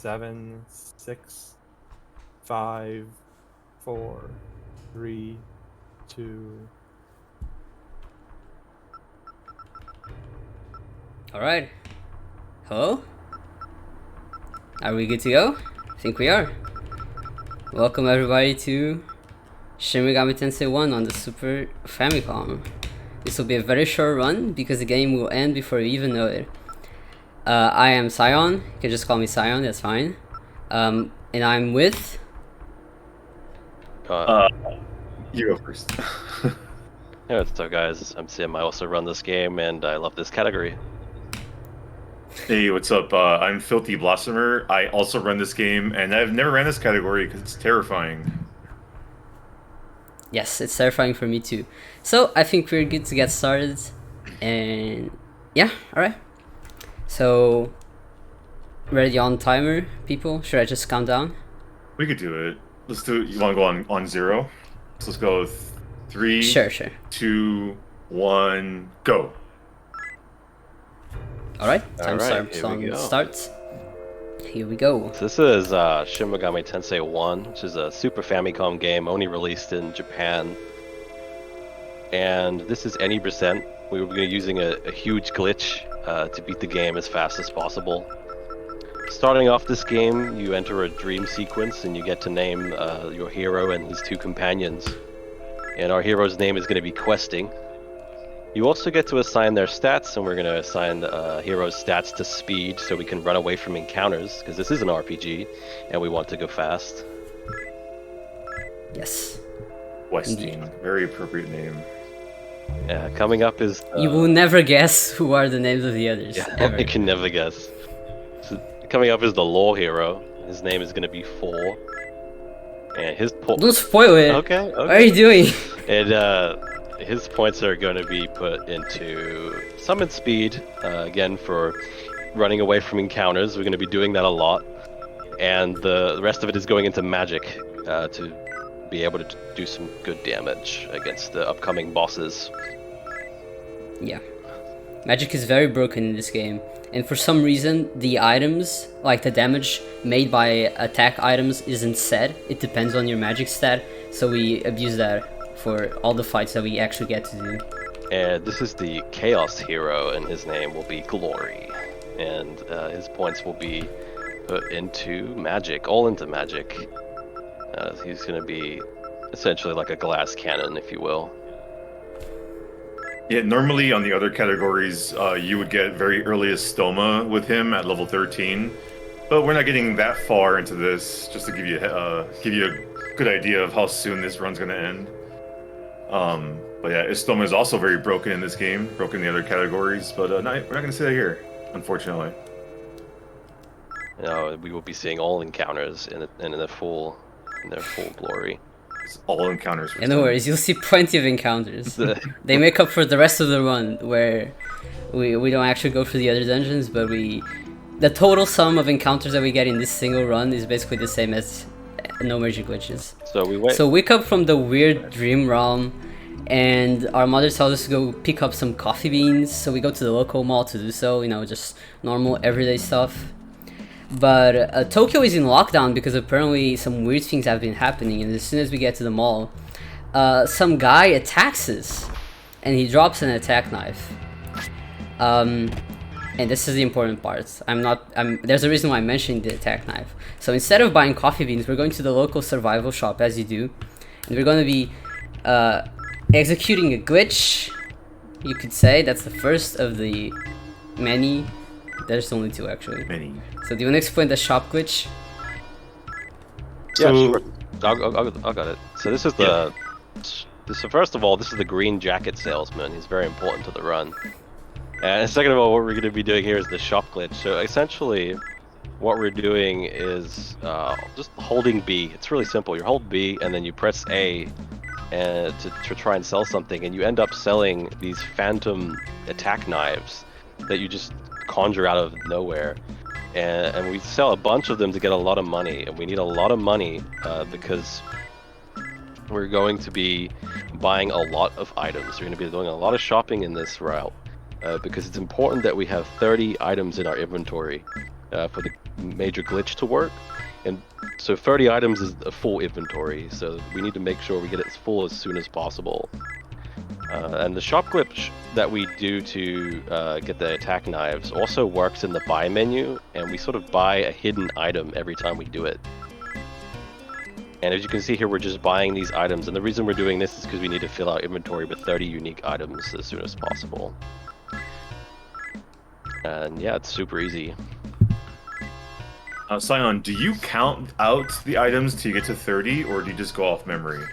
7, 6, 5, 4, 3, 2. Alright. Hello? Are we good to go? I think we are. Welcome everybody to Shin Megami Tensei 1 on the Super Famicom. This will be a very short run because the game will end before you even know it. I am Sion. You can just call me Sion, that's fine. And I'm with... You go first. Yeah, what's up guys? I'm Sim, I also run this game and I love this category. Hey, what's up? I'm Filthy Blossomer. I also run this game, and I've never ran this category because it's terrifying. Yes, it's terrifying for me too. So, I think we're good to get started. And... yeah, alright. So... ready on timer, people? Should I just count down? We could do it. Let's do it. You want to go on 0? So let's go 3, Sure. 2, 1, go. Alright, time Alright, starts. Here we go. So this is Shin Megami Tensei 1, which is a Super Famicom game only released in Japan. And this is any percent. We were using a huge glitch to beat the game as fast as possible. Starting off this game, you enter a dream sequence and you get to name your hero and his 2 companions. And our hero's name is going to be Questing. You also get to assign their stats, and we're going to assign hero's stats to speed so we can run away from encounters, because this is an RPG, and we want to go fast. Yes. Questing. Very appropriate name. Yeah, coming up is... you will never guess who are the names of the others. Yeah, ever. you can never guess. So, coming up is the law hero. His name is going to be 4. And his... Don't spoil it! Okay. What are you doing? And his points are going to be put into summon speed, again for running away from encounters. We're going to be doing that a lot. And the rest of it is going into magic to be able to do some good damage against the upcoming bosses. Yeah. Magic is very broken in this game. And for some reason, the items, like the damage made by attack items, isn't set. It depends on your magic stat. So we abuse that for all the fights that we actually get to do. And this is the Chaos hero, and his name will be Glory. And his points will be put into magic, all into magic. He's going to be essentially like a glass cannon, if you will. Yeah, normally on the other categories, you would get very earliest Stoma with him at level 13. But we're not getting that far into this, just to give you a good idea of how soon this run's going to end. But yeah, Istoma is also very broken in this game, broken in the other categories, but we're not going to see that here, unfortunately. We will be seeing all encounters in their full glory. It's all encounters. And no worries, you'll see plenty of encounters. They make up for the rest of the run, where we don't actually go through the other dungeons, but the total sum of encounters that we get in this single run is basically the same as no magic glitches. So we come from the weird dream realm, and our mother tells us to go pick up some coffee beans, so we go to the local mall to do so, just normal everyday stuff. But Tokyo is in lockdown because apparently some weird things have been happening, and as soon as we get to the mall, some guy attacks us, and he drops an attack knife. And this is the important part. There's a reason why I'm mentioning the attack knife. So instead of buying coffee beans, we're going to the local survival shop, as you do. And we're going to be executing a glitch, you could say. That's the first of the many. There's only 2, actually. Many. So do you want to explain the shop glitch? Yeah, sure. I got it. So this is the... So first of all, this is the green jacket salesman. He's very important to the run. And second of all, what we're going to be doing here is the shop glitch. So essentially, what we're doing is just holding B. It's really simple. You hold B and then you press A to try and sell something, and you end up selling these phantom attack knives that you just conjure out of nowhere. And we sell a bunch of them to get a lot of money, and we need a lot of money because we're going to be buying a lot of items. We're going to be doing a lot of shopping in this route. Because it's important that we have 30 items in our inventory for major glitch to work. And so 30 items is a full inventory, so we need to make sure we get it as full as soon as possible. And the shop glitch that we do to get the attack knives also works in the buy menu, and we sort of buy a hidden item every time we do it. And as you can see here, we're just buying these items, and the reason we're doing this is because we need to fill our inventory with 30 unique items as soon as possible. And yeah, it's super easy. Sion, do you count out the items till you get to 30, or do you just go off memory?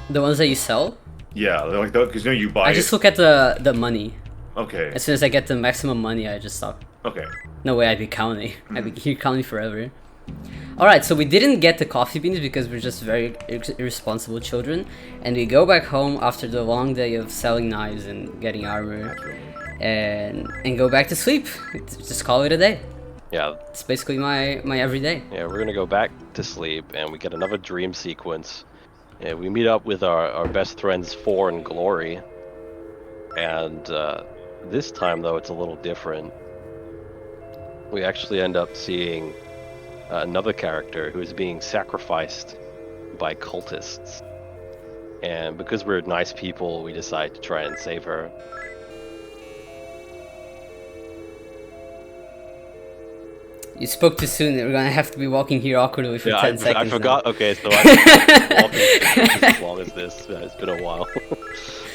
The ones that you sell? Yeah, like because you know you buy. I just look at the money. Okay. As soon as I get the maximum money, I just stop. Okay. No way, I'd be counting. I'd be here counting forever. Alright, so we didn't get the coffee beans because we're just very irresponsible children. And we go back home after the long day of selling knives and getting armor. And go back to sleep. Just call it a day. Yeah. It's basically my everyday. Yeah, we're gonna go back to sleep, and we get another dream sequence. And we meet up with our best friends 4 and Glory. And this time, though, it's a little different. We actually end up seeing another character who is being sacrificed by cultists. And because we're nice people, we decide to try and save her. You spoke too soon. We're gonna have to be walking here awkwardly for 10 seconds. I forgot. Now. Okay, so I've been walking as long as this. It's been a while.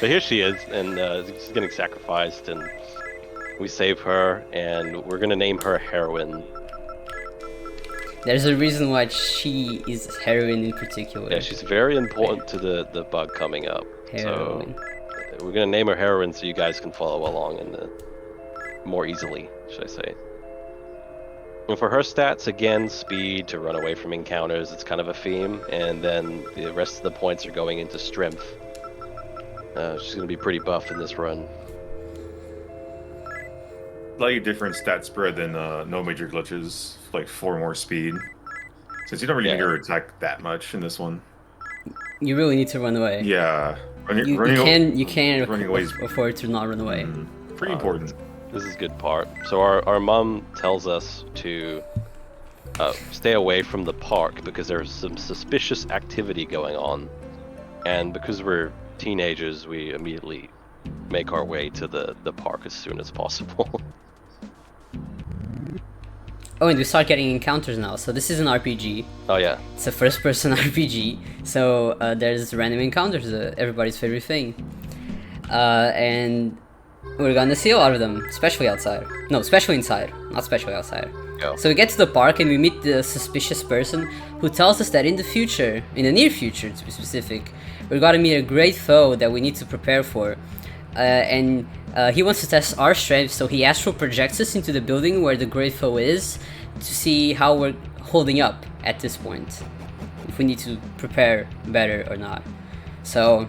But here she is, and she's getting sacrificed, and we save her, and we're gonna name her Heroine. There's a reason why she is Heroine in particular. Yeah, she's very important to the bug coming up. Heroine. So we're gonna name her Heroine so you guys can follow along in the more easily, should I say. And for her stats, again, speed to run away from encounters, it's kind of a theme, and then the rest of the points are going into strength. She's going to be pretty buff in this run. Slightly different stat spread than no major glitches, like 4 more speed. Since you don't really need her attack that much in this one. You really need to run away. Yeah. You can't running away is afford to not run away. Pretty important. This is a good part. So our mom tells us to stay away from the park because there's some suspicious activity going on. And because we're teenagers, we immediately make our way to the park as soon as possible. Oh, and we start getting encounters now. So this is an RPG. Oh yeah. It's a first-person RPG. So there's random encounters, everybody's favorite thing. And we're gonna see a lot of them, especially outside. No, especially inside, not especially outside. Go. So we get to the park and we meet the suspicious person who tells us that in the near future to be specific, we're gonna meet a great foe that we need to prepare for. And he wants to test our strength, so he astral projects us into the building where the great foe is to see how we're holding up at this point. If we need to prepare better or not. So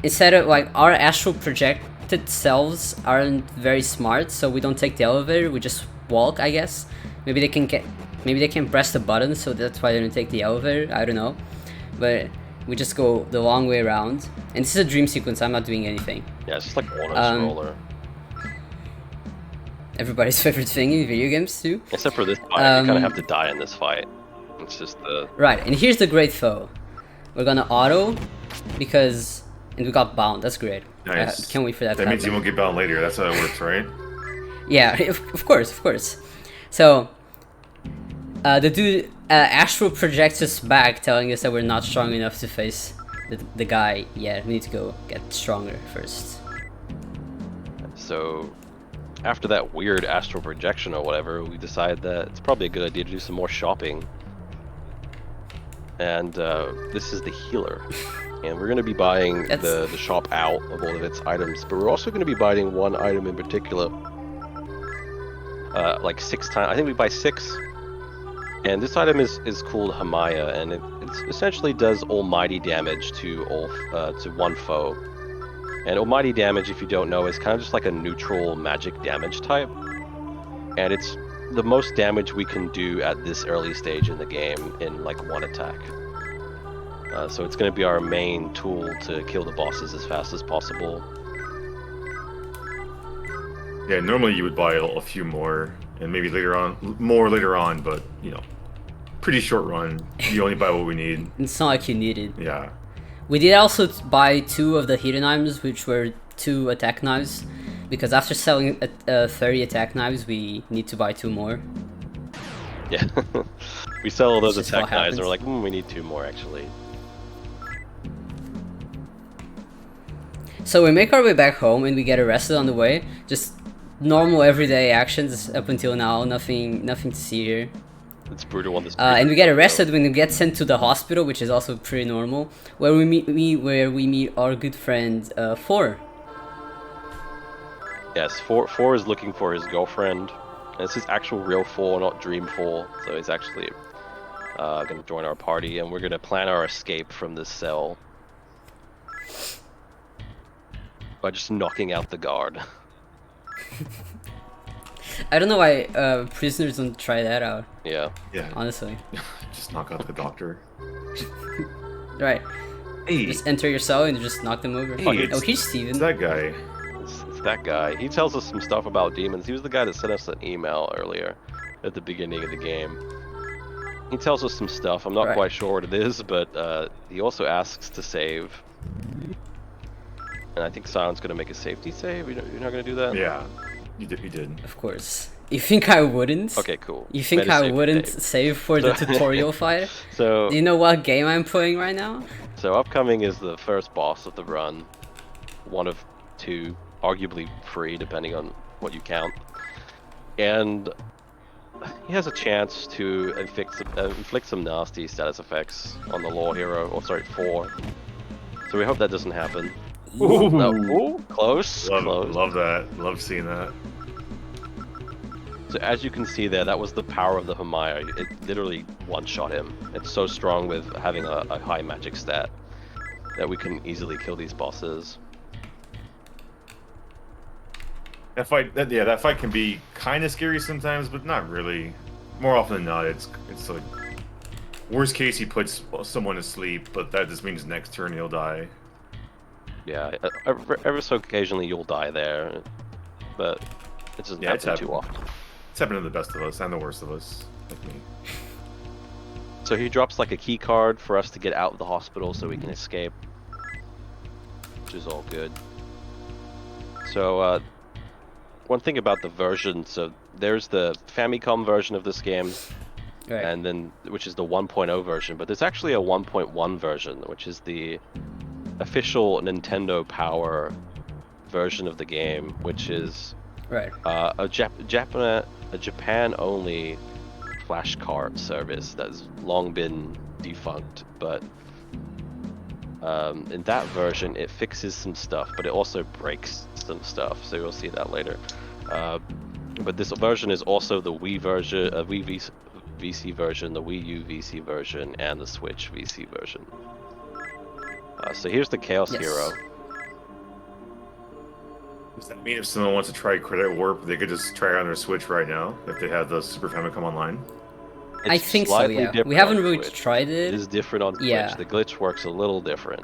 instead of our astral projected selves aren't very smart, so we don't take the elevator, we just walk, I guess. Maybe they can press the button, so that's why they don't take the elevator, I don't know. But we just go the long way around. And this is a dream sequence, I'm not doing anything. Yeah, it's just like auto-scroller. Everybody's favorite thing in video games too. Except for this fight, you kind of have to die in this fight. It's just the... Right, and here's the great foe. We're gonna auto, because... And we got bound, that's great. Nice. Can't wait for that to That means happen. you won't get bound later, that's how it works, right? Yeah, of course. So, the dude astral projects us back, telling us that we're not strong enough to face the guy yet. We need to go get stronger first. So, after that weird astral projection or whatever, we decide that it's probably a good idea to do some more shopping. And this is the healer. And we're going to be buying the shop out of all of its items, but we're also going to be buying one item in particular. Like 6 times. I think we buy 6. And this item is called Hamaya, and it essentially does almighty damage to one foe. And almighty damage, if you don't know, is kind of just like a neutral magic damage type. And it's the most damage we can do at this early stage in the game in like one attack. So it's going to be our main tool to kill the bosses as fast as possible. Yeah, normally you would buy a few more and maybe more later on, but pretty short run. You only buy what we need. It's not like you need it. Yeah. We did also buy 2 of the Heroine, which were 2 attack knives, because after selling 30 attack knives, we need to buy 2 more. Yeah. We sell all those It's just attack what knives and we're happens. like, we need 2 more actually. So we make our way back home and we get arrested on the way. Just normal everyday actions up until now. Nothing to see here. It's brutal on the street. And we get arrested when we get sent to the hospital, which is also pretty normal. Where we meet our good friend Four. Yes, Four is looking for his girlfriend. And it's his actual real Four, not Dream Four. So he's actually going to join our party, and we're going to plan our escape from this cell by just knocking out the guard. I don't know why prisoners don't try that out. Yeah. Yeah. Honestly. Just knock out the doctor. Right. Hey, Just enter your cell and just knock them over. Hey, Oh, here's it's Steven. that guy. It's that guy. He tells us some stuff about demons. He was the guy that sent us an email earlier at the beginning of the game. He tells us some stuff. I'm not Right. quite sure what it is, but he also asks to save. And I think Silent's going to make a safety save. You're not going to do that? Yeah. You did. Of course. You think I wouldn't? Okay, cool. You think Made a I safety wouldn't save. save for the tutorial fight? So, Do you know what game I'm playing right now? so upcoming is the first boss of the run. 1 of 2, arguably 3, depending on what you count. And he has a chance to inflict some nasty status effects on the lore hero, or sorry, 4. So we hope that doesn't happen. Ooh. No, ooh, close, close. Love that. Love seeing that. So as you can see there, that was the power of the Hamaya. It literally one-shot him. It's so strong with having a high magic stat that we can easily kill these bosses. That fight can be kind of scary sometimes, but not really. More often than not, it's like worst case he puts someone to sleep, but that just means next turn he'll die. Yeah, ever so occasionally you'll die there, but it doesn't happen too often. It's happened to the best of us and the worst of us, like me. So he drops like a key card for us to get out of the hospital so we can escape, which is all good. So one thing about the version, so there's the Famicom version of this game, Right. and then which is the 1.0 version, but there's actually a 1.1 version, which is the official Nintendo Power version of the game, which is Right. a Japan-only flashcard service that's long been defunct, but in that version it fixes some stuff, but it also breaks some stuff, so you'll see that later. But this version is also the Wii version, Wii VC version, the Wii U VC version, and the Switch VC version. So here's the Chaos Yes. Hero. Does that mean if someone wants to try Credit Warp, they could just try it on their Switch right now if they have the Super Famicom Online? I It's think so, slightly yeah. different We haven't on really Switch. tried It it. is different on Switch. Yeah. The glitch works a little different.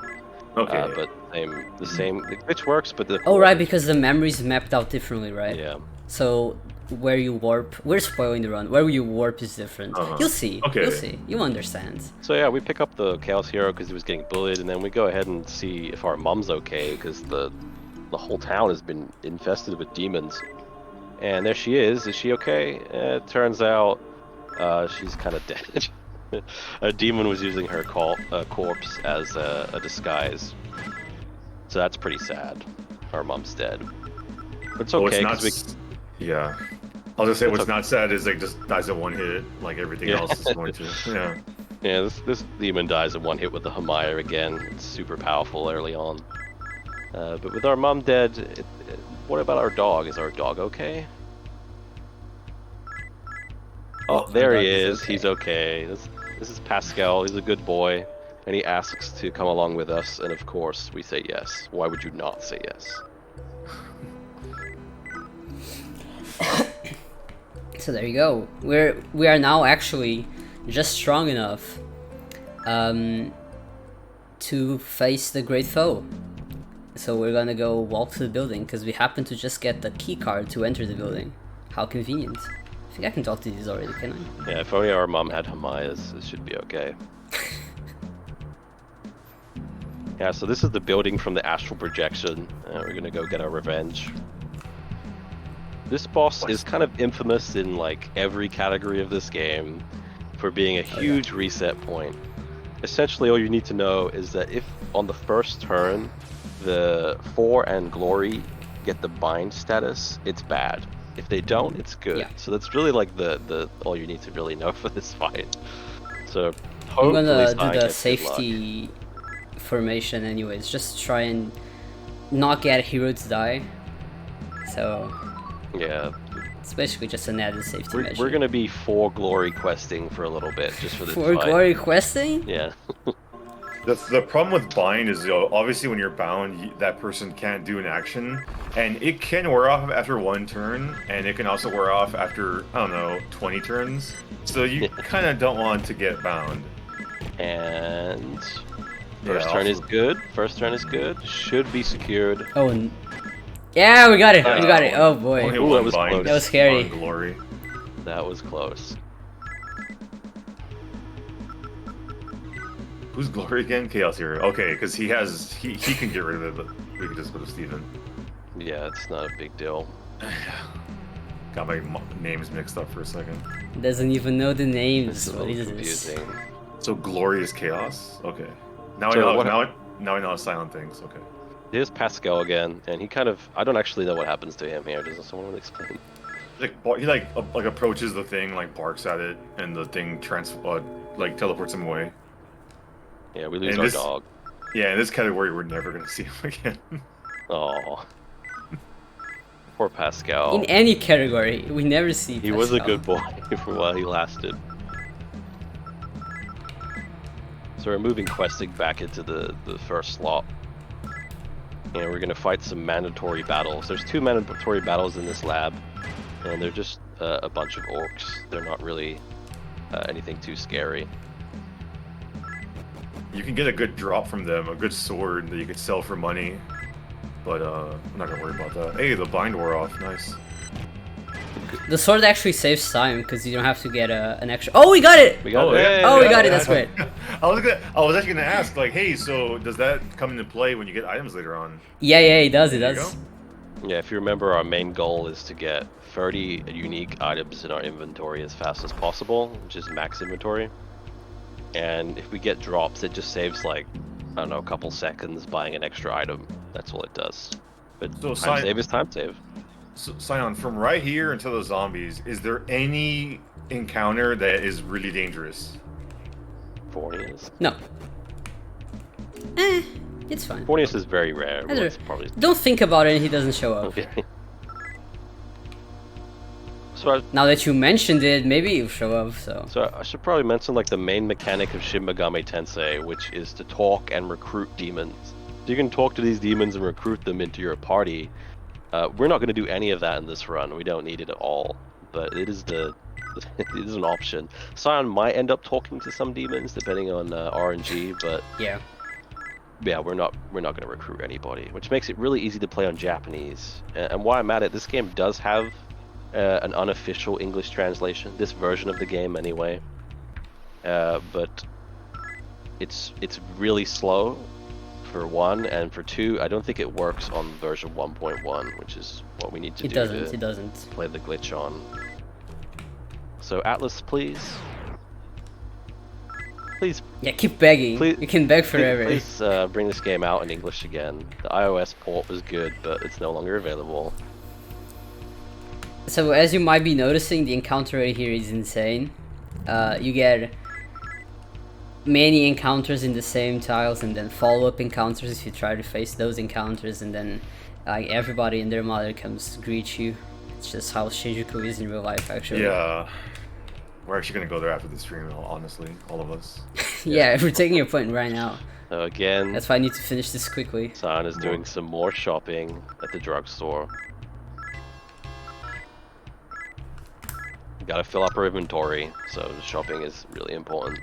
Okay. But the same. The glitch works, but the Oh, right, because the memory's mapped out differently, right? yeah. So where you warp, we're spoiling the run. Where you warp is different. Uh-huh. You'll see. Okay. You'll see. You'll understand. So yeah, we pick up the Chaos Hero because he was getting bullied, and then we go ahead and see if our mom's okay because the whole town has been infested with demons. And there she is. Is she okay? It turns out she's kind of dead. A demon was using her corpse as a disguise. So that's pretty sad. Our mom's dead. But it's Oh, okay it's not. because Yeah. I'll just say It's what's okay. not sad is like just dies in one hit, like everything Yeah. else is going to. Yeah. yeah, this demon dies in one hit with the Hamaya again. It's super powerful early on. But with our mom dead, what about our dog? Is our dog okay? Oh, Our there he dog is is. okay. He's okay. This is Pascal. He's a good boy. And he asks to come along with us. And of course, we say yes. Why would you not say yes? So there you go. We are now actually just strong enough to face the great foe. So we're gonna go walk to the building because we happen to just get the key card to enter the building. How convenient. I think I can talk to these already, can I? Yeah, if only our mom had Hamayas, it should be okay. Yeah, so this is the building from the astral projection. We're gonna go get our revenge. This boss is kind of infamous in like every category of this game for being a huge reset point. Essentially, all you need to know is that if on the first turn the 4 and Glory get the bind status, it's bad. If they don't, it's good. Yeah. So that's really like the all you need to really know for this fight. So I'm hopefully gonna Sion do the gets good luck. safety formation anyways, just try and not get a hero to die. So Yeah, it's basically just an added safety measure. we're gonna be 4 Glory questing for a little bit just for this For fight. glory questing? Yeah. The problem with bind is, obviously when you're bound, that person can't do an action, and it can wear off after 1 turn, and it can also wear off after, I don't know, 20 turns. So you kind of don't want to get bound. And Yeah, first turn is also- good. First turn is good. Should be secured. Oh, yeah, we got it. We got it. Oh boy. Only Ooh, one that was bind close. That was scary. on Glory. That was close. Who's Glory again? Chaos Hero. Okay, because he can get rid of it, but we can just go to Steven. Yeah, it's not a big deal. Got my names mixed up for a second. Doesn't even know the It's names. a What little is this? confusing. So Glory is Chaos? Okay. Now So I know what- now I know how silent things. Okay. Here's Pascal again, and he kind of... I don't actually know what happens to him here. Does someone explain? He like approaches the thing, like barks at it, and the thing like teleports him away. Yeah, we lose And our this- dog. Yeah, in this category, we're never gonna see him again. Oh. Poor Pascal. In any category, we never see. He was a Pascal. good boy for while he lasted. So we're moving questing back into the first slot. And we're gonna fight some mandatory battles. There's 2 mandatory battles in this lab, and they're just a bunch of orcs. They're not really anything too scary. You can get a good drop from them, a good sword that you could sell for money. But I'm not gonna worry about that. Hey, the bind wore off. Nice. The sword actually saves time because you don't have to get an extra. Oh, we got it! We got it. yeah. Oh, we got it. That's great. I was actually gonna ask, like, hey, so does that come into play when you get items later on? Yeah, it does. It There you does. go. Yeah, if you remember, our main goal is to get 30 unique items in our inventory as fast as possible, which is max inventory. And if we get drops, it just saves like, I don't know, a couple seconds buying an extra item. That's all it does. But So time save is time save. So, Sion, from right here until the zombies, is there any encounter that is really dangerous? Fornius. No. It's fine. Fornius is very rare. I Well, don't- it's probably Don't think about it and he doesn't show up. okay. So Now that you mentioned it, maybe he'll show up, so. I should probably mention like the main mechanic of Shin Megami Tensei, which is to talk and recruit demons. So you can talk to these demons and recruit them into your party. We're not going to do any of that in this run. We don't need it at all. But it is it is an option. Sion might end up talking to some demons depending on RNG, but Yeah. yeah, we're not going to recruit anybody, which makes it really easy to play on Japanese. And while I'm at it, this game does have an unofficial English translation. This version of the game, anyway. But it's really slow, for 1, and for 2, I don't think it works on version 1.1, which is what we need to It do doesn't. to It doesn't. play the glitch on. So Atlas, please. Please Yeah, keep begging. Please- You can beg forever. Please bring this game out in English again. The iOS port was good, but it's no longer available. So as you might be noticing, the encounter rate here is insane. You get many encounters in the same tiles and then follow-up encounters if you try to face those encounters, and then everybody and their mother comes greet you. It's just how Shinjuku is in real life, actually. Yeah. We're actually gonna go there after the stream, honestly, all of us. Yeah, we're taking your point right now. So again, That's why I need to finish this quickly. San is doing some more shopping at the drugstore. Gotta fill up her inventory, so shopping is really important.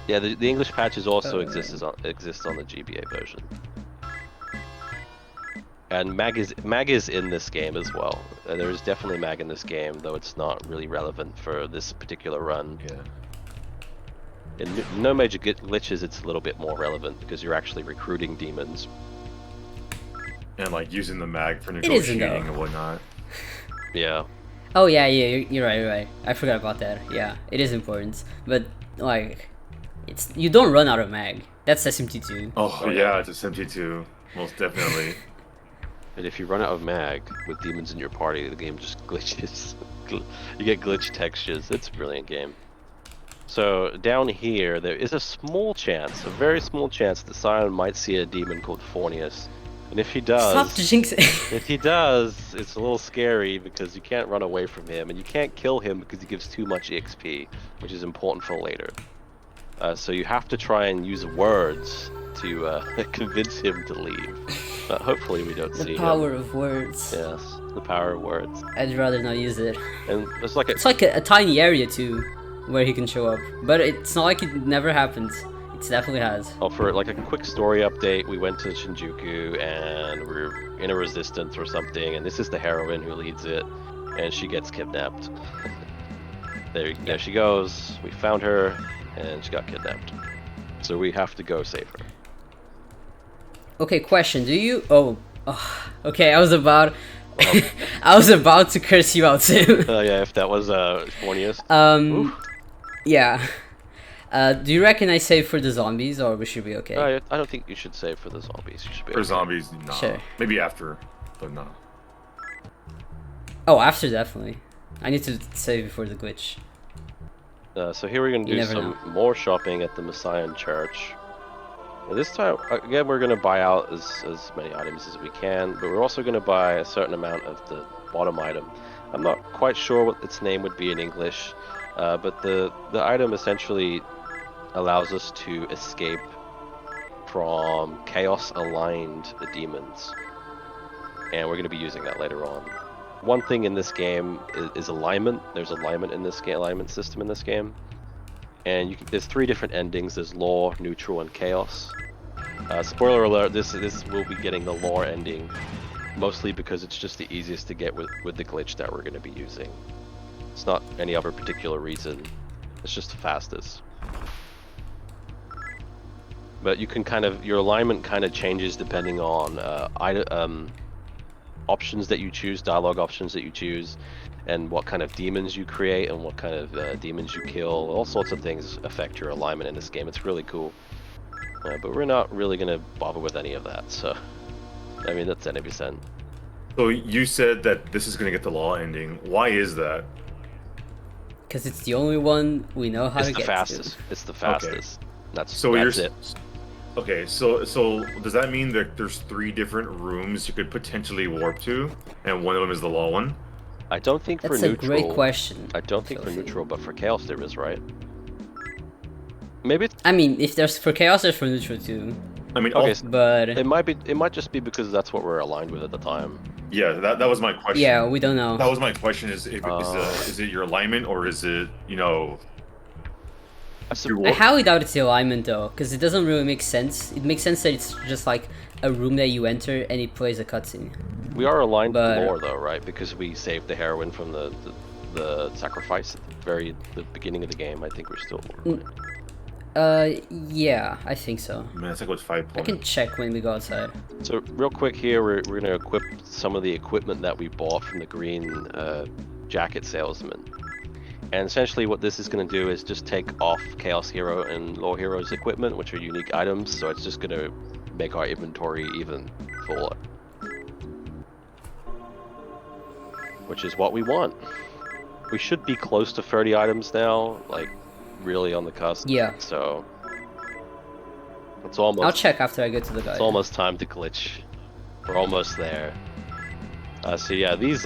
Yeah, the English patches also exists on the GBA version. And mag is in this game as well. There's definitely mag in this game, though it's not really relevant for this particular run. Yeah. In no major glitches, it's a little bit more relevant because you're actually recruiting demons. And like using the mag for isn't, though. negotiating and whatnot. Yeah. Oh yeah, you're right, you're right. I forgot about that. Yeah, it is important, but like, you don't run out of mag. That's SMT2. Oh yeah, it's a SMT2, most definitely. And if you run out of mag with demons in your party, the game just glitches. You get glitch textures. It's a brilliant game. So down here, there is a small chance, a very small chance, that Sion might see a demon called Sioneus. And if he does, Stop jinxing. if he does, it's a little scary because you can't run away from him, and you can't kill him because he gives too much EXP, which is important for later. So you have to try and use words to convince him to leave. Hopefully we don't see The power him. of words. Yes, the power of words. I'd rather not use it. And it's like It's like a tiny area too, where he can show up. But it's not like it never happens. It definitely has. oh, for like a quick story update, we went to Shinjuku and we're in a resistance or something, and this is the heroine who leads it, and she gets kidnapped. There she goes. We found her, and she got kidnapped. So we have to go save her. Okay, question. Do you... Oh. Okay, I was about... I was about to curse you out too. Yeah, if that was Sioneus. Yeah. Do you reckon I save for the zombies, or we should be okay? I don't think you should save for the zombies. You should be For okay. zombies, no. Sure. Maybe after, but no. Oh, after definitely. I need to save before the glitch. So here we're gonna You do never some more shopping at the Messiah Church. And this time, again, we're gonna buy out as many items as we can, but we're also gonna buy a certain amount of the bottom item. I'm not quite sure what its name would be in English, but the item essentially allows us to escape from chaos-aligned demons, and we're gonna be using that later on. One thing in this game is alignment. There's alignment in this game, alignment system in this game. And there's 3 different endings. There's law, neutral, and chaos. Spoiler alert, this will be getting the law ending, mostly because it's just the easiest to get with the glitch that we're going to be using. It's not any other particular reason. It's just the fastest. But you can your alignment kind of changes depending on options that you choose, dialogue options that you choose, and what kind of demons you create and what kind of demons you kill. All sorts of things affect your alignment in this game. It's really cool. But we're not really going to bother with any of that, so... I mean, that's any percent. So you said that this is going to get the law ending. Why is that? Because it's the only one we know how It's to the get fastest. It's the fastest. That's it. Okay, so does that mean that there's 3 different rooms you could potentially warp to, and one of them is the law one? I don't think That's for a neutral. great question. I don't think for Sophie. neutral, but for chaos there is, right? Maybe it's, I mean, if there's for chaos, there's for neutral too. I mean, Okay, also, But it might just be because that's what we're aligned with at the time. yeah, that was my question. yeah, we don't know. That was my question: is it your alignment or is it I highly doubt it's the alignment though, because it doesn't really make sense. It makes sense that it's just like a room that you enter and it plays a cutscene. We are aligned But- with lore though, right? Because we saved the heroine from the sacrifice at the beginning of the game. I think we're still aligned. Yeah, I think so. Man, it's like with 5 I points. can check when we go outside. So real quick here, we're gonna equip some of the equipment that we bought from the green jacket salesman. And essentially what this is going to do is just take off Chaos Hero and Law Hero's equipment, which are unique items, so it's just going to make our inventory even fuller. Which is what we want. We should be close to 30 items now, like really on the cusp. Yeah. So it's I'll almost check after I get to the guide. it's almost time to glitch. We're almost there. So yeah, these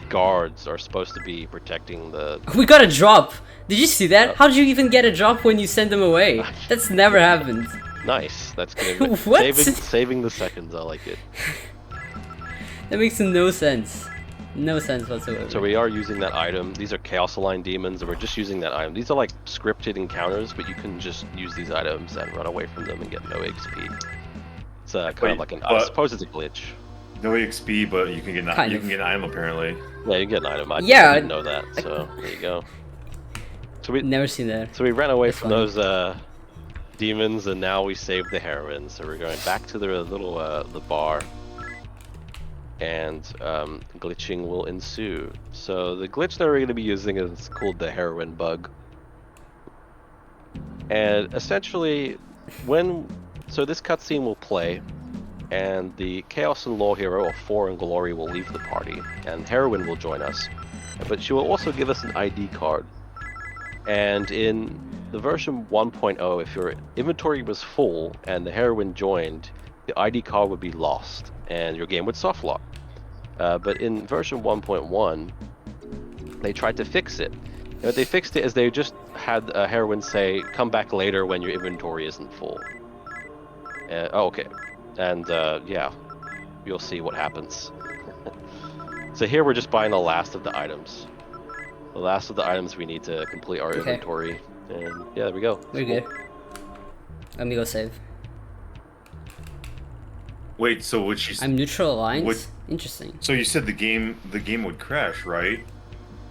guards are supposed to be protecting the... We got a drop! Did you see that? How did you even get a drop when you send them away? That's never happened. Nice, that's gonna be What? saving the seconds, I like it. That makes no sense. No sense whatsoever. So we are using that item. These are Chaos Aligned demons, and we're just using that item. These are like scripted encounters, but you can just use these items and run away from them and get no XP. It's kind of like I suppose it's a glitch. No EXP, but you can get Kind you of. can get an item apparently. Yeah, you get an item. I Yeah. didn't know that, so there you go. So we Never seen that. so we ran away That's from funny. those demons, and now we saved the heroine. So we're going back to the little the bar, and glitching will ensue. So the glitch that we're going to be using is called the heroine bug, and essentially, so this cutscene will play, and the Chaos and Law hero, or Four and Glory, will leave the party, and heroine will join us, but she will also give us an ID card. And in the version 1.0, if your inventory was full and the heroine joined, the ID card would be lost and your game would softlock. But in version 1.1, they tried to fix it. And what they fixed it is they just had a heroine say, "Come back later when your inventory isn't full." Okay. And yeah, you'll see what happens. So here we're just buying the last of the items. The last of the items we need to complete our inventory. And yeah, there we go. We're good. Let me go save. Wait, so would she? I'm neutral aligned. Would- Interesting. So you said the game would crash, right?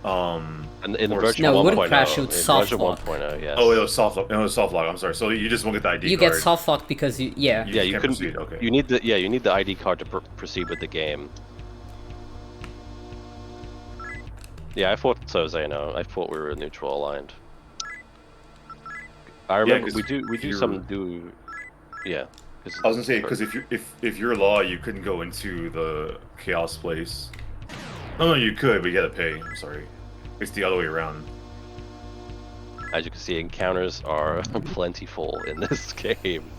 And in or- version No, it 1.0, wouldn't crash, it would in soft version lock. 1.0, yes. Oh, it was soft. It was soft lock. I'm sorry. So you just won't get the ID You card. get soft locked because you Yeah, you can't couldn't. proceed, okay. You need the ID card to proceed with the game. Yeah, I thought so, Zeno. I thought we were neutral aligned. I remember 'cause we do if you're- some do. Yeah. I was gonna say because if you're law, you couldn't go into the chaos place. No, you could, but you gotta pay. I'm sorry. It's the other way around. As you can see, encounters are plentiful in this game.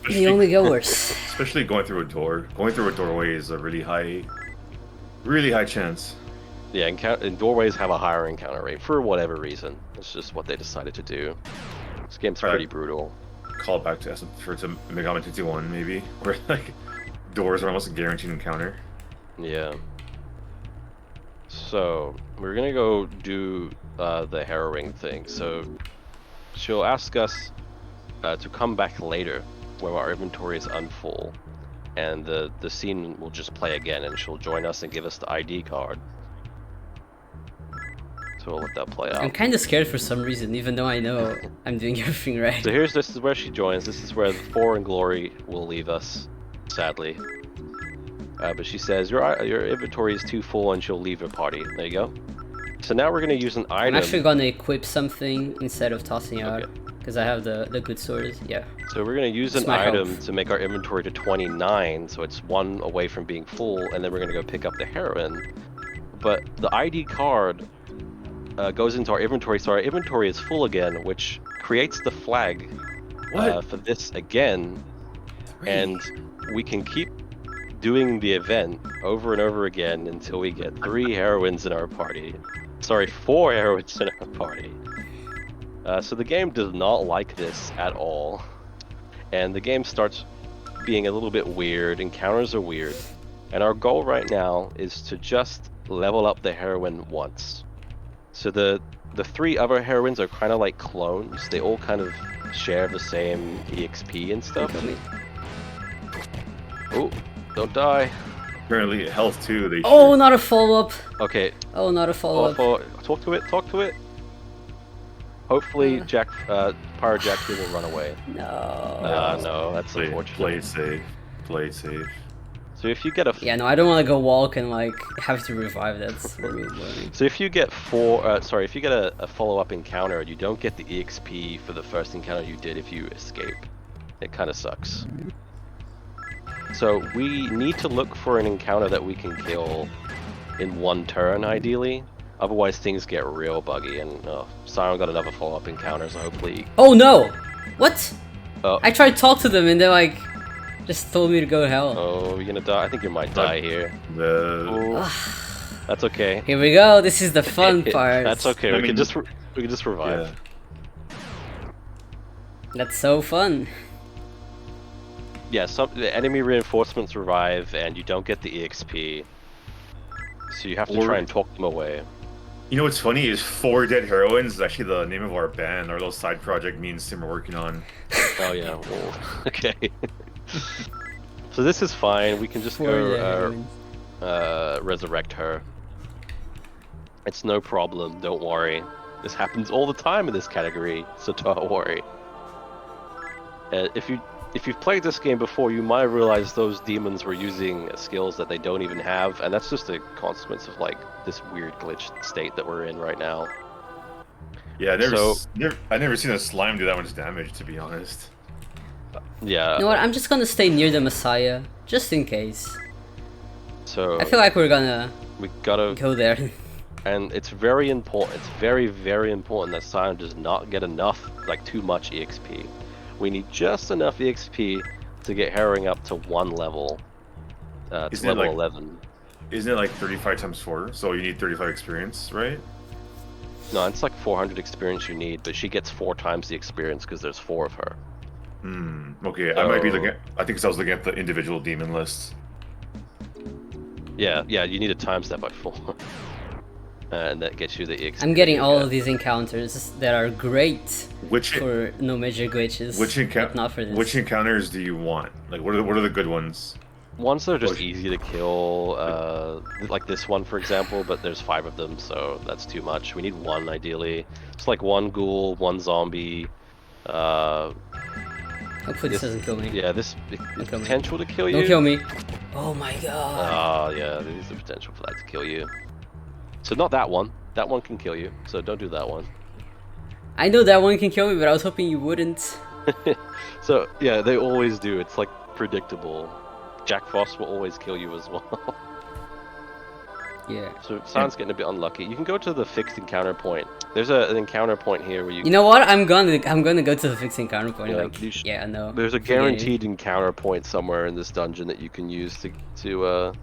They only get worse. Especially going through a door. Going through a doorway is a really high chance. Yeah, and doorways have a higher encounter rate for whatever reason. It's just what they decided to do. This game's pretty brutal. Call it back to Megami 21 maybe, where like doors are almost a guaranteed encounter. Yeah. So we're gonna go do the harrowing thing. So she'll ask us to come back later, where our inventory is unfull, and the scene will just play again, and she'll join us and give us the ID card. So we'll let that play out. I'm kind of scared for some reason, even though I know I'm doing everything right. So this is where she joins. This is where the Four and Glory will leave us, sadly. But she says your inventory is too full, and she'll leave her party. There you go. So now we're gonna use an item. I'm actually gonna equip something instead of tossing out, Okay. because I have the good swords. Yeah. So we're gonna use an Smack item up. to make our inventory to 29, so it's 1 away from being full, and then we're gonna go pick up the heroine. But the ID card goes into our inventory, so our inventory is full again, which creates the flag for this again, and we can keep doing the event over and over again until we get 3 heroines in our party. Sorry, 4 heroines in our party. So the game does not like this at all, and the game starts being a little bit weird. Encounters are weird, and our goal right now is to just level up the heroine once. So the 3 other heroines are kind of like clones. They all kind of share the same EXP and stuff. Oh, don't die. Apparently, health too. They Oh, not a follow-up. Okay. Oh, not a follow-up. Talk to it. Talk to it. Hopefully, Pyro Jack here will run away. No. No, that's unfortunate. Play it safe. Play it safe. So if you get a Yeah, no, I don't want to go walk and like have to revive. That's really boring. So if you get if you get a follow-up encounter, you don't get the EXP for the first encounter you did if you escape. It kind of sucks. So we need to look for an encounter that we can kill in 1 turn, ideally. Otherwise, things get real buggy. And Sion got another follow-up encounter, so hopefully. Oh no! What? Oh. I tried to talk to them and they're like, just told me to go to hell. Oh, you're gonna die. I think you might die here. That's okay. Here we go. This is the fun part. That's okay. We can just revive. Yeah. That's so fun. Yeah, the enemy reinforcements revive, and you don't get the EXP. So you have to try and talk them away. You know what's funny is 4 Dead Heroines is actually the name of our band, our little side project me and Sim are working on. Oh yeah, well, okay. So this is fine. We can just For the go heroines. resurrect her. It's no problem. Don't worry. This happens all the time in this category, so don't worry. If you've played this game before, you might realize those demons were using skills that they don't even have, and that's just a consequence of like this weird glitch state that we're in right now. Yeah, I've never seen a slime do that much damage, to be honest. Yeah. You know what? I'm just gonna stay near the Messiah, just in case. So I feel like we're gonna we gotta go there. And it's very important. It's very, very important that Sion does not get enough, like too much EXP. We need just enough EXP to get Heroine up to 1 level. To Isn't it level like- 11. Isn't it like 35 times 4? So you need 35 experience, right? No, it's like 400 experience you need, but she gets 4 times the experience because there's 4 of her. Okay, I might be looking at... I think 'cause I was looking at the individual demon lists. Yeah, you need to times that by 4. And that gets you the EXP. I'm getting all of these encounters that are great Which for no major glitches. but not for this. Which encounters do you want? Like, what are the good ones? Ones that are just easy to kill, like this one for example, but there's 5 of them, so that's too much. We need 1 ideally. It's like 1 ghoul, 1 zombie. Hopefully this doesn't kill me. Yeah, this potential to kill you. Don't kill me. Oh my god. Oh yeah, there's the potential for that to kill you. So not that one. That one can kill you, so don't do that one. I know that one can kill me, but I was hoping you wouldn't. So yeah, they always do. It's like predictable. Jack Frost will always kill you as well. Yeah. So Sion's getting a bit unlucky. You can go to the fixed encounter point. There's an encounter point here where you. You know what? I'm gonna go to the fixed encounter point. Yeah, like, yeah, no. There's a guaranteed encounter point somewhere in this dungeon that you can use to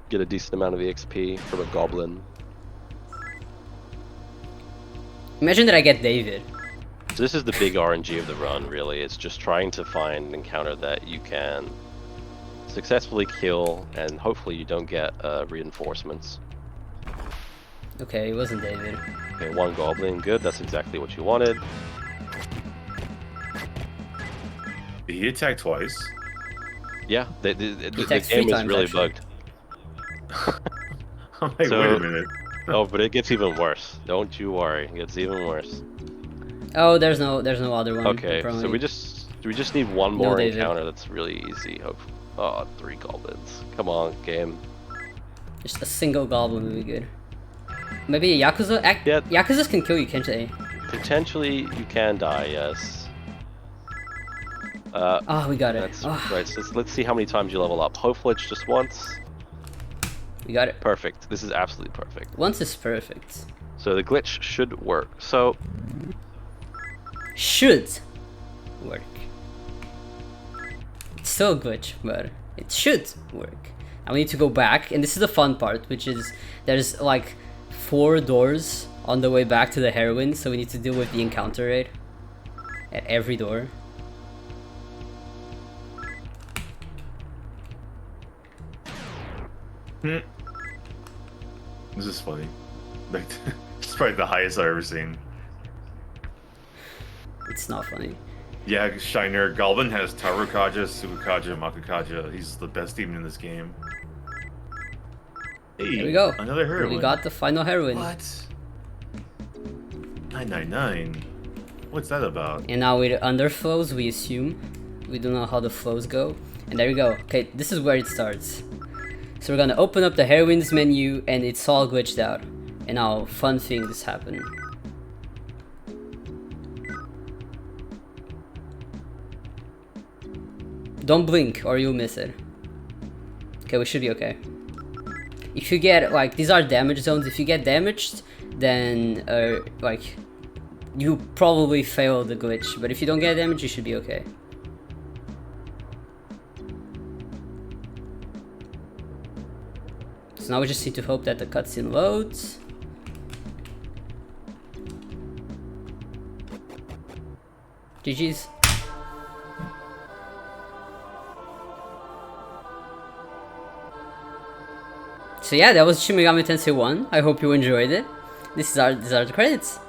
get a decent amount of EXP from a goblin. Imagine that I get David. So this is the big RNG of the run, really. It's just trying to find an encounter that you can successfully kill, and hopefully you don't get reinforcements. Okay, it wasn't David. Okay, 1 goblin, good. That's exactly what you wanted. Did he attack twice? Yeah, the attacks game 3 is times, really actually. bugged. I'm like, So- wait a minute. Oh, but it gets even worse. Don't you worry, it gets even worse. Oh, there's no other one. Okay, so probably. we just need 1 No, more David. encounter that's really easy. Hopefully. Oh, 3 goblins. Come on, game. Just a single goblin would be good. Maybe a Yakuza? Yeah. Yakuzas can kill you, can't they? Potentially, you can die. Yes. Oh, we got it. That's Oh, right. So let's see how many times you level up. Hopefully, it's just once. we got it. Perfect. This is absolutely perfect. Once is perfect. So the glitch should work. So Should work. It's still a glitch, but it should work. Now we need to go back, and this is the fun part, which is there's like 4 doors on the way back to the heroine, so we need to deal with the encounter rate at every door. This is funny. Like, it's probably the highest I've ever seen. It's not funny. Yeah, Shiner. Goblin has Tarukaja, Sukukaja, Makukaja. He's the best demon in this game. Hey, There we go. Another heroine. We got the final heroine. What? 999. What's that about? And now with underflows, we assume. We don't know how the flows go. And there we go. Okay, this is where it starts. So we're gonna open up the heroines menu, and it's all glitched out. And now fun things happen. Don't blink or you'll miss it. Okay, we should be okay. If you get, like, these are damage zones. If you get damaged, then like, you probably fail the glitch. But if you don't get damaged, you should be okay. So now we just need to hope that the cutscene loads. GG's. So yeah, that was Shin Megami Tensei 1. I hope you enjoyed it. These are the credits.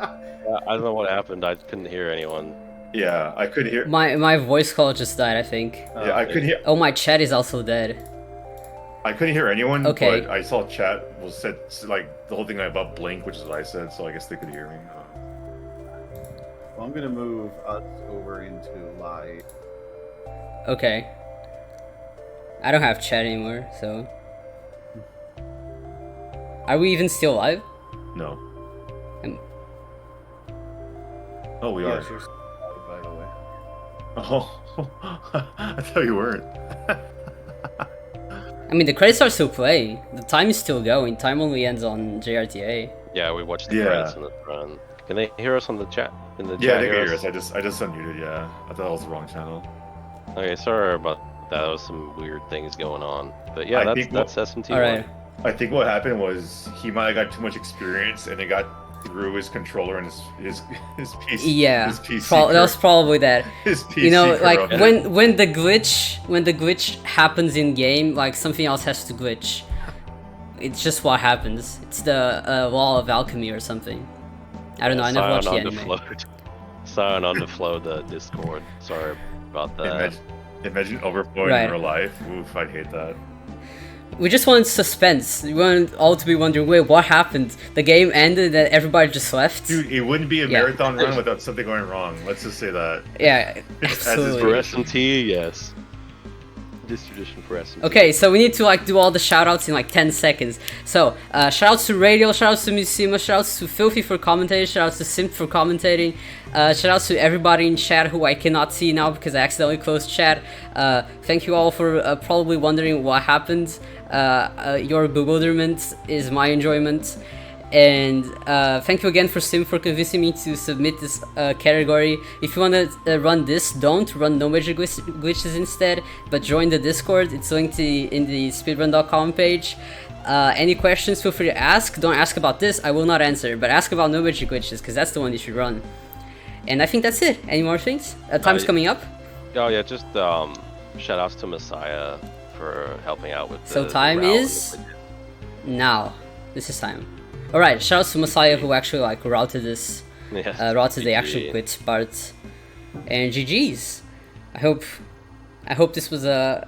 I don't know what happened. I couldn't hear anyone. Yeah, I could hear. My voice call just died, I think. Yeah, I could hear. Oh, my chat is also dead. I couldn't hear anyone. Okay. But I saw chat was said like the whole thing about blink, which is what I said. So I guess they could hear me. Well, I'm gonna move us over into live. Okay. I don't have chat anymore, so... Are we even still live? No. Um, Oh, we Yes, are. you're still live, by the way. Oh, I thought you weren't. I mean, the credits are still playing. The time is still going. Time only ends on JRTA. Yeah, we watched the Yeah. credits in the run. Can they hear us on the chat? In the Yeah, chat they could hear hear us? us. I just unmuted. Yeah, I thought it was the wrong channel. Okay, sorry about that. There was some weird things going on. But yeah, I that's think what- SMT. Alright. I think what happened was he might have got too much experience, and it got through his controller and his PC. Yeah, his PC that was probably that. his PC You know, like corrupted. when the glitch happens in game, like something else has to glitch. It's just what happens. It's the law of alchemy or something. I don't know. I never watched the anime. Sion underflowed the Discord. Sorry about that. Imagine overflowing Right. in real life. Oof, I'd hate that. We just wanted suspense. We wanted all to be wondering, wait, what happened? The game ended and everybody just left? Dude, it wouldn't be a Yeah. marathon run without something going wrong. Let's just say that. Yeah, As is For absolutely. SMT, yes. This tradition for SMT. Okay, so we need to like do all the shoutouts in like 10 seconds. So, shoutouts to Radio, shoutouts to Mishima, shoutouts to Filthy for commentating, shoutouts to Simp for commentating, shoutouts to everybody in chat who I cannot see now because I accidentally closed chat. Thank you all for probably wondering what happened. Your bewilderment is my enjoyment. And thank you again for Sim for convincing me to submit this category. If you want to run this, don't run no major glitches instead, but join the Discord. It's linked in the speedrun.com page. Any questions, feel free to ask. Don't ask about this, I will not answer, but ask about no major glitches, because that's the one you should run. And I think that's it. Any more things? Time's coming up. Oh yeah, just shout outs to Messiah for helping out with So the time route. is now. This is time. Alright, shoutouts to Messiah who actually like routed this. Yes, Routed the GG. actual quit part. And GG's. I hope this was a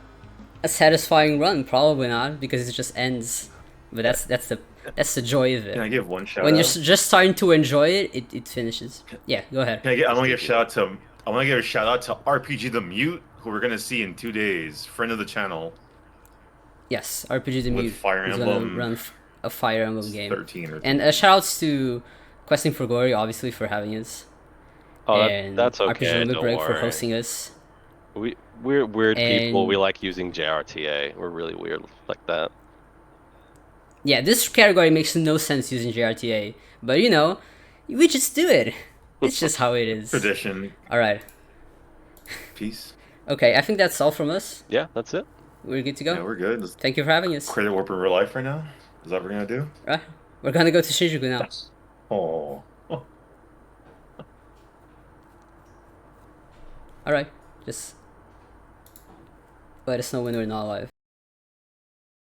satisfying run. Probably not, because it just ends. But that's the joy of Can I it. give one shout When out? you're just starting to enjoy it, it finishes. Yeah, go ahead. I want to give a shout out to RPG the Mute, who we're gonna see in 2 days. Friend of the channel. Yes, RPG the With Mute Fire is gonna Emblem run a Fire Emblem game. 13 or And shoutouts to Questing for Glory, obviously, for having us. Oh, And that's RPG okay. Limit Don't Break for worry. hosting us. We're weird people. And- We like using JRTA. We're really weird like that. Yeah, this category makes no sense using JRTA, but you know, we just do it. It's just how it is. tradition. Alright. Peace. Okay, I think that's all from us. Yeah, that's it. We're good to go. Yeah, we're good. Let's Thank you for having us. credit warp in real life right now. Is that what we're gonna do? Right? We're gonna go to Shinjuku now. Oh. Alright, just let us know when we're not live.